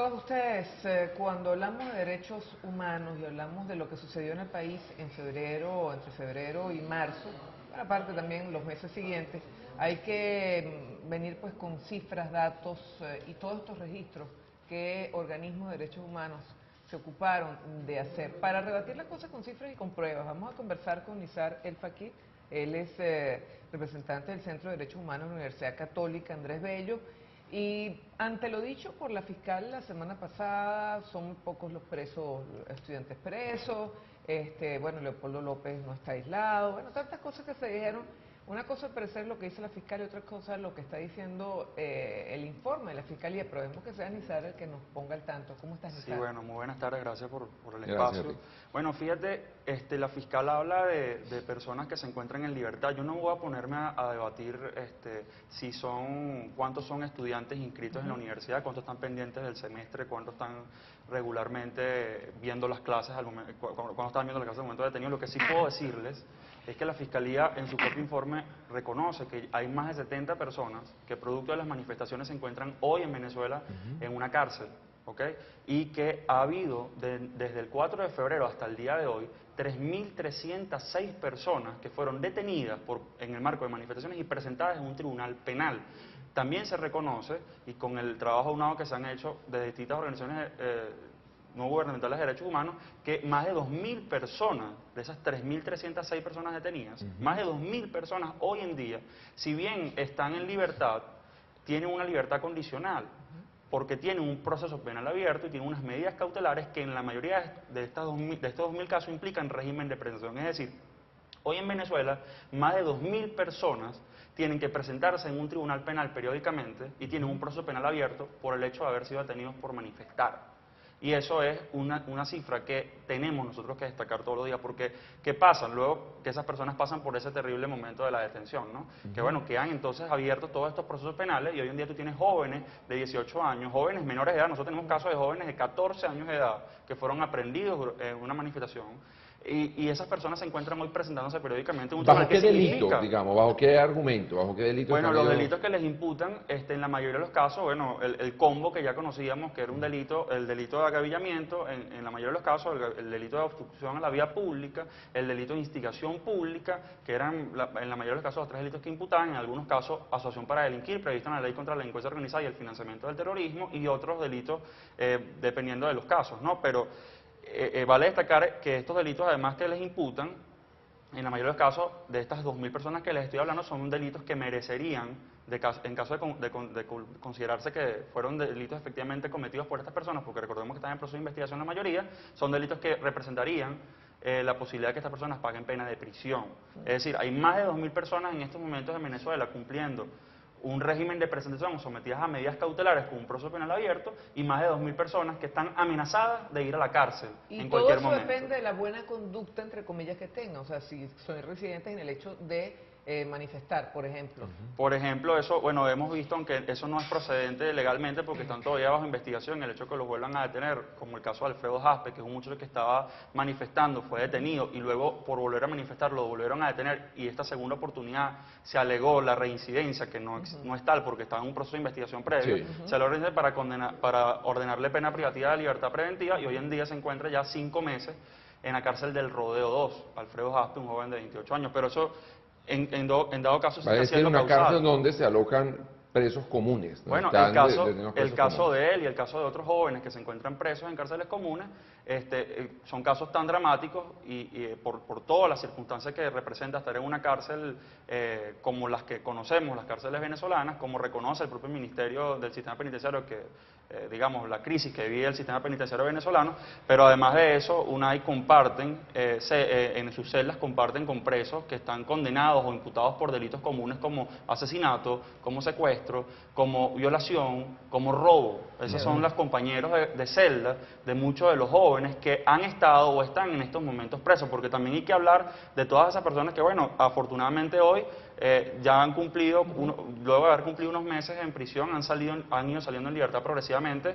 todos ustedes, cuando hablamos de derechos humanos y hablamos de lo que sucedió en el país en febrero, entre febrero y marzo, aparte también los meses siguientes, hay que venir pues con cifras, datos y todos estos registros que organismos de derechos humanos se ocuparon de hacer. Para rebatir las cosas con cifras y con pruebas, vamos a conversar con Nizar El Faqih. Él es representante del Centro de Derechos Humanos de la Universidad Católica Andrés Bello. Y ante lo dicho por la fiscal la semana pasada, son pocos los presos, estudiantes presos, bueno, Leopoldo López no está aislado, bueno, tantas cosas que se dijeron. Una cosa es parecer lo que dice la fiscal y otra cosa lo que está diciendo el informe de la fiscalía, pero vemos que sea Nizar el que nos ponga al tanto. ¿Cómo estás, Nizar? Sí, bueno, muy buenas tardes, gracias por el Gracias, espacio. Bueno, fíjate, la fiscal habla de personas que se encuentran en libertad. Yo no voy a ponerme a debatir cuántos son estudiantes inscritos en la universidad, cuántos están pendientes del semestre, cuántos están regularmente viendo las clases, cuando están viendo las clases al momento de detenido. Lo que sí puedo decirles es que la Fiscalía en su propio informe reconoce que hay más de 70 personas que producto de las manifestaciones se encuentran hoy en Venezuela en una cárcel, ¿ok? Y que ha habido desde el 4 de febrero hasta el día de hoy 3.306 personas que fueron detenidas en el marco de manifestaciones y presentadas en un tribunal penal. También se reconoce, y con el trabajo aunado que se han hecho de distintas organizaciones no gubernamentales de derechos humanos, que más de 2.000 personas, de esas 3.306 personas detenidas, más de 2.000 personas hoy en día, si bien están en libertad, tienen una libertad condicional, porque tienen un proceso penal abierto y tienen unas medidas cautelares que en la mayoría de estos 2.000 casos implican régimen de prevención. Es decir, hoy en Venezuela, más de 2.000 personas tienen que presentarse en un tribunal penal periódicamente y tienen un proceso penal abierto por el hecho de haber sido detenidos por manifestar. Y eso es una cifra que tenemos nosotros que destacar todos los días, porque ¿qué pasa? Luego que esas personas pasan por ese terrible momento de la detención, ¿no? Que bueno, quedan entonces abiertos todos estos procesos penales y hoy en día tú tienes jóvenes de 18 años, jóvenes menores de edad. Nosotros tenemos casos de jóvenes de 14 años de edad que fueron aprendidos en una manifestación. Y esas personas se encuentran hoy presentándose periódicamente en un tribunal. ¿Bajo qué delito, digamos? ¿Bajo qué argumento? ¿Bajo qué delito? Bueno, los delitos que les imputan, en la mayoría de los casos, bueno, el combo que ya conocíamos, que era un delito, el delito de agavillamiento, en la mayoría de los casos, el delito de obstrucción a la vía pública, el delito de instigación pública, que eran en la mayoría de los casos los tres delitos que imputaban, en algunos casos asociación para delinquir, prevista en la ley contra la delincuencia organizada y el financiamiento del terrorismo, y otros delitos dependiendo de los casos, ¿no? Pero vale destacar que estos delitos, además que les imputan, en la mayoría de los casos, de estas 2.000 personas que les estoy hablando, son delitos que merecerían, en caso de considerarse que fueron delitos efectivamente cometidos por estas personas, porque recordemos que están en proceso de investigación la mayoría, son delitos que representarían la posibilidad de que estas personas paguen pena de prisión. Es decir, hay más de 2.000 personas en estos momentos en Venezuela cumpliendo un régimen de presentación o sometidas a medidas cautelares con un proceso penal abierto y más de 2.000 personas que están amenazadas de ir a la cárcel en cualquier momento. Y todo eso depende de la buena conducta, entre comillas, que tengan. O sea, si son residentes en el hecho de manifestar, por ejemplo. Por ejemplo, eso, bueno, hemos visto, aunque eso no es procedente legalmente porque están todavía bajo investigación, el hecho de que los vuelvan a detener, como el caso de Alfredo Jaspe, que es un muchacho que estaba manifestando, fue detenido y luego por volver a manifestar lo volvieron a detener y esta segunda oportunidad se alegó la reincidencia, que no es tal porque estaba en un proceso de investigación previo, se alegó para ordenarle pena privativa de libertad preventiva y hoy en día se encuentra ya 5 meses en la cárcel del Rodeo 2, Alfredo Jaspe, un joven de 28 años, pero eso en dado caso se está haciendo una causal. cárcel donde se alocan presos comunes. Bueno, el caso de él y el caso de otros jóvenes que se encuentran presos en cárceles comunes son casos tan dramáticos y por todas las circunstancias que representa estar en una cárcel como las que conocemos, las cárceles venezolanas, como reconoce el propio Ministerio del Sistema Penitenciario que, digamos, la crisis que vive el sistema penitenciario venezolano, pero además de eso, UNAI comparten, en sus celdas comparten con presos que están condenados o imputados por delitos comunes como asesinato, como secuestro, como violación, como robo. Esos son los compañeros de celda de muchos de los jóvenes que han estado o están en estos momentos presos, porque también hay que hablar de todas esas personas que, bueno, afortunadamente hoy ya han cumplido, luego de haber cumplido unos meses en prisión, han ido saliendo en libertad progresivamente,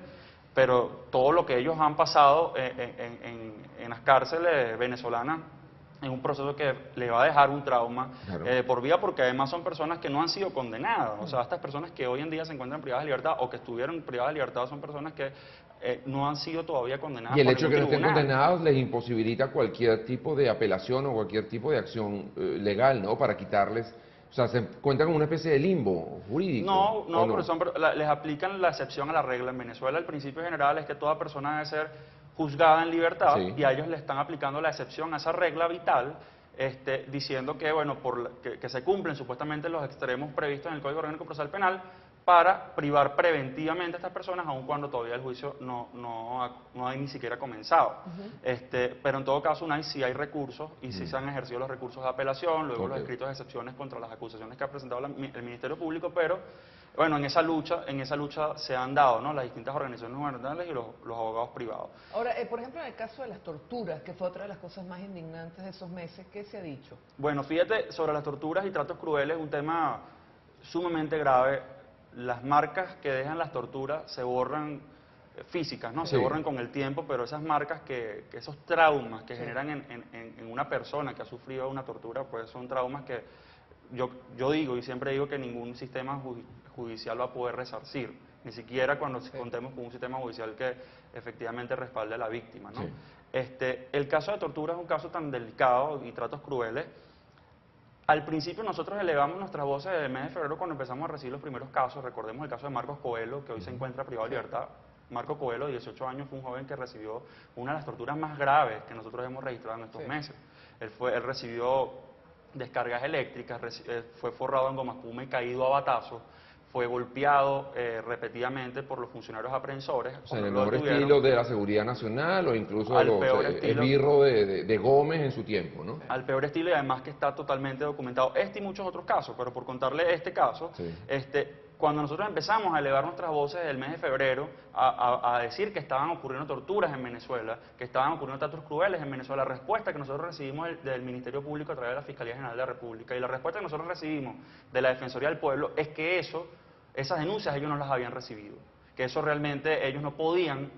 pero todo lo que ellos han pasado en las cárceles venezolanas en un proceso que le va a dejar un trauma Claro. por vida, porque además son personas que no han sido condenadas. O sea, estas personas que hoy en día se encuentran privadas de libertad o que estuvieron privadas de libertad son personas que no han sido todavía condenadas Y el por hecho de que no ningún estén tribunal. condenados les imposibilita cualquier tipo de apelación o cualquier tipo de acción legal, ¿no? Para quitarles, o sea, se cuentan con una especie de limbo jurídico, No, ¿o no, no? pero les aplican la excepción a la regla. En Venezuela el principio general es que toda persona debe ser juzgada en libertad Sí. y a ellos le están aplicando la excepción a esa regla vital, diciendo que, bueno, que se cumplen supuestamente los extremos previstos en el Código Orgánico Procesal Penal para privar preventivamente a estas personas, aun cuando todavía el juicio no ha ni siquiera comenzado. Pero en todo caso, sí hay recursos y sí se han ejercido los recursos de apelación, luego los Ok. escritos de excepciones contra las acusaciones que ha presentado el Ministerio Público, pero bueno, en esa lucha se han dado, ¿no?, las distintas organizaciones gubernamentales y los abogados privados. Ahora, por ejemplo, en el caso de las torturas, que fue otra de las cosas más indignantes de esos meses, ¿qué se ha dicho? Bueno, fíjate, sobre las torturas y tratos crueles, un tema sumamente grave. Las marcas que dejan las torturas se borran físicas, ¿no? Se Sí. borran con el tiempo, pero esas marcas esos traumas que generan en una persona que ha sufrido una tortura, pues son traumas que yo digo y siempre digo que ningún sistema judicial va a poder resarcir, ni siquiera cuando contemos con un sistema judicial que efectivamente respalde a la víctima, ¿no? Sí. El caso de tortura es un caso tan delicado y tratos crueles. Al principio nosotros elevamos nuestras voces desde el mes de febrero cuando empezamos a recibir los primeros casos. Recordemos el caso de Marcos Coelho, que hoy se encuentra privado de libertad. Marco Coelho, de 18 años, fue un joven que recibió una de las torturas más graves que nosotros hemos registrado en estos meses. Él recibió descargas eléctricas, fue forrado en goma espuma y caído a batazos, fue golpeado repetidamente por los funcionarios aprensores. O sea, en el Cuando lo mejor detuvieron, estilo de la Seguridad Nacional o incluso de Al los peor estilo. esbirros de Gómez en su tiempo, ¿no? al peor estilo y además que está totalmente documentado. Y muchos otros casos, pero por contarle este caso, Sí. cuando nosotros empezamos a elevar nuestras voces el mes de febrero a decir que estaban ocurriendo torturas en Venezuela, que estaban ocurriendo tratos crueles en Venezuela, la respuesta que nosotros recibimos del Ministerio Público a través de la Fiscalía General de la República y la respuesta que nosotros recibimos de la Defensoría del Pueblo es que esas denuncias ellos no las habían recibido, que eso realmente ellos no podían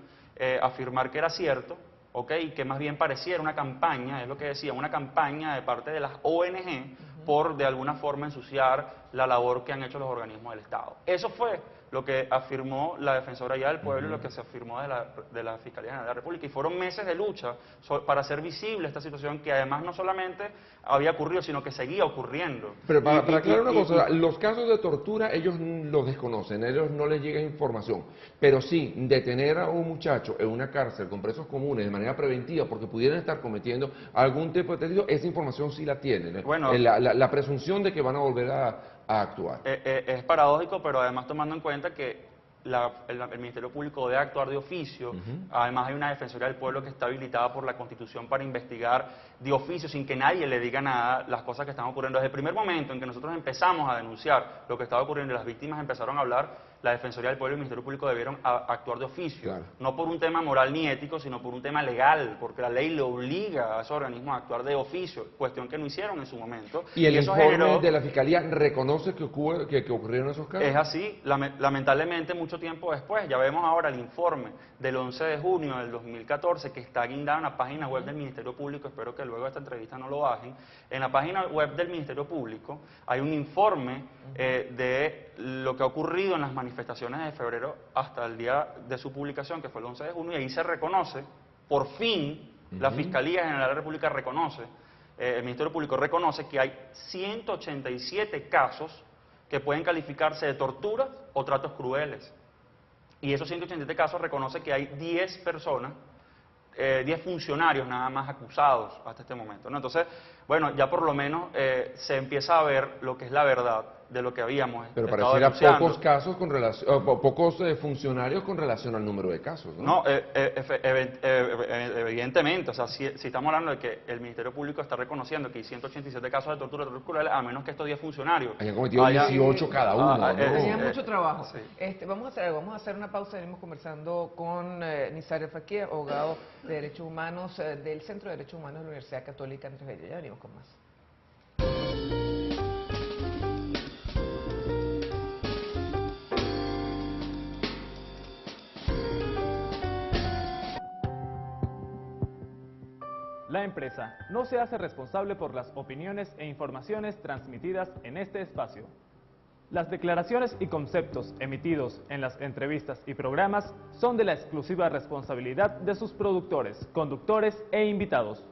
afirmar que era cierto, ¿ok? Y que más bien pareciera una campaña, es lo que decía, una campaña de parte de las ONG por de alguna forma ensuciar la labor que han hecho los organismos del Estado. Eso fue lo que afirmó la Defensoría del Pueblo y lo que se afirmó de la Fiscalía General de la República. Y fueron meses de lucha para hacer visible esta situación que además no solamente había ocurrido, sino que seguía ocurriendo. Pero para Y- aclarar una y- cosa, y- los casos de tortura ellos los desconocen, ellos no les llega información, pero sí, detener a un muchacho en una cárcel con presos comunes de manera preventiva porque pudieran estar cometiendo algún tipo de delito, esa información sí la tienen. Bueno. La presunción de que van a volver a actuar. Es paradójico, pero además tomando en cuenta que el Ministerio Público debe actuar de oficio. Además hay una Defensoría del Pueblo que está habilitada por la Constitución para investigar de oficio sin que nadie le diga nada las cosas que están ocurriendo. Desde el primer momento en que nosotros empezamos a denunciar lo que estaba ocurriendo y las víctimas empezaron a hablar, la Defensoría del Pueblo y el Ministerio Público debieron actuar de oficio. Claro. No por un tema moral ni ético, sino por un tema legal, porque la ley le obliga a esos organismos a actuar de oficio, cuestión que no hicieron en su momento. ¿Y el eso informe generó- de la Fiscalía reconoce que ocurrieron esos casos? Es así, lamentablemente mucho tiempo después, ya vemos ahora el informe del 11 de junio del 2014 que está guindado en la página web del Ministerio Público, espero que luego de esta entrevista no lo bajen. En la página web del Ministerio Público hay un informe de lo que ha ocurrido en las manifestaciones de febrero hasta el día de su publicación, que fue el 11 de junio, y ahí se reconoce, por fin, la Fiscalía General de la República reconoce, el Ministerio Público reconoce que hay 187 casos que pueden calificarse de tortura o tratos crueles. Y esos 187 casos reconoce que hay 10 personas, 10 funcionarios nada más acusados hasta este momento, ¿no? Entonces, bueno, ya por lo menos se empieza a ver lo que es la verdad de lo que habíamos Pero estado pareciera denunciando. pocos casos con relación, pocos funcionarios con relación al número de casos, ¿no? No, evidentemente, o sea, si estamos hablando de que el Ministerio Público está reconociendo que hay 187 casos de tortura crueles, a menos que estos 10 funcionarios Hayan cometido 18 cada uno, ¿no? Tenía mucho trabajo. sí. Vamos a hacer una pausa. Venimos conversando con Nizar El Fakir, abogado de Derechos Humanos del Centro de Derechos Humanos de la Universidad Católica Andrés Bello. Ya venimos con más. La empresa no se hace responsable por las opiniones e informaciones transmitidas en este espacio. Las declaraciones y conceptos emitidos en las entrevistas y programas son de la exclusiva responsabilidad de sus productores, conductores e invitados.